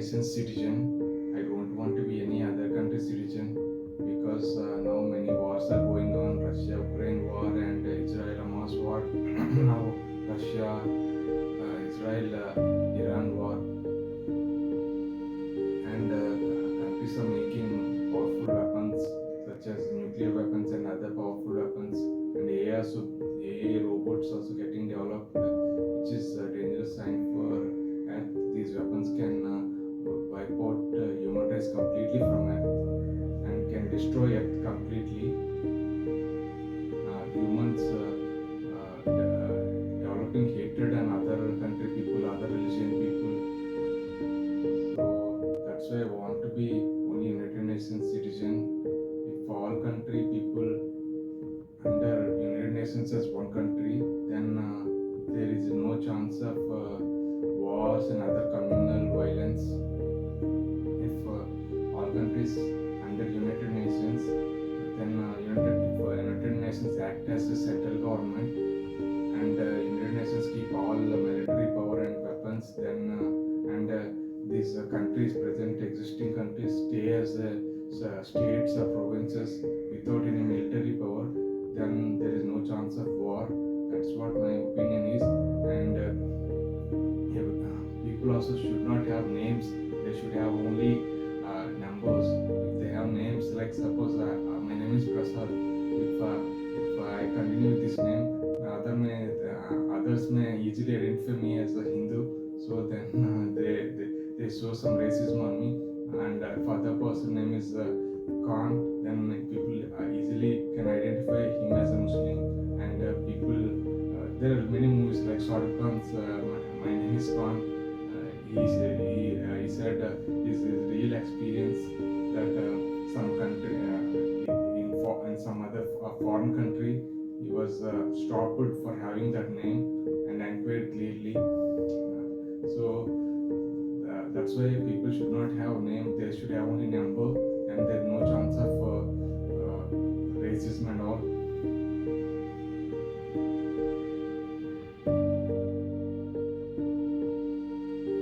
nation's citizen. I don't want to be any other country's citizen because now many wars are going on. Russia-Ukraine war and Israel-Hamas war. Now Russia, Israel, Iran war, and countries are making powerful weapons such as nuclear weapons and other powerful weapons, and AI robots also getting developed, which is a dangerous sign for Earth. These weapons can wipe out human race completely from Earth and can destroy Earth completely. Humans developing hatred and other country people, other religion people. So that's why I want to be only United Nations citizen. If all country people under United Nations as one country, then there is no chance of wars and other communal violence. If all countries under United Nations, then United Nations act as a central government, and United Nations keep all the military power and weapons, then and these countries, present existing countries, stay as states or provinces without any military power, then there is no chance of war. That's what my opinion is. And people also should not have names. They should have only numbers. If they have names, like suppose my name is Prasad, if I continue with this name, others may easily identify me as a Hindu, so then they show some racism on me. And if other person name is Khan, then people easily can identify him as a Muslim. And there are many movies like Shah Rukh Khan's My Name is Khan. He said his real experience that some country in some other foreign country, he was stopped for having that name and inquired clearly. So that's why people should not have a name. They should have only number, and there is no chance of racism and all.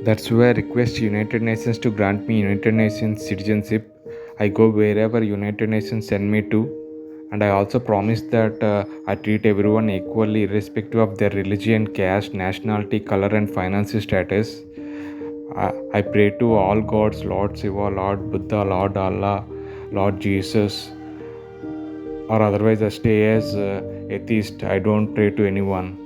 That's why I request United Nations to grant me United Nations citizenship. I go wherever United Nations send me to, and I also promise that I treat everyone equally irrespective of their religion, caste, nationality, color and financial status. I pray to all gods, Lord Shiva, Lord Buddha, Lord Allah, Lord Jesus, or otherwise I stay as atheist. I don't pray to anyone.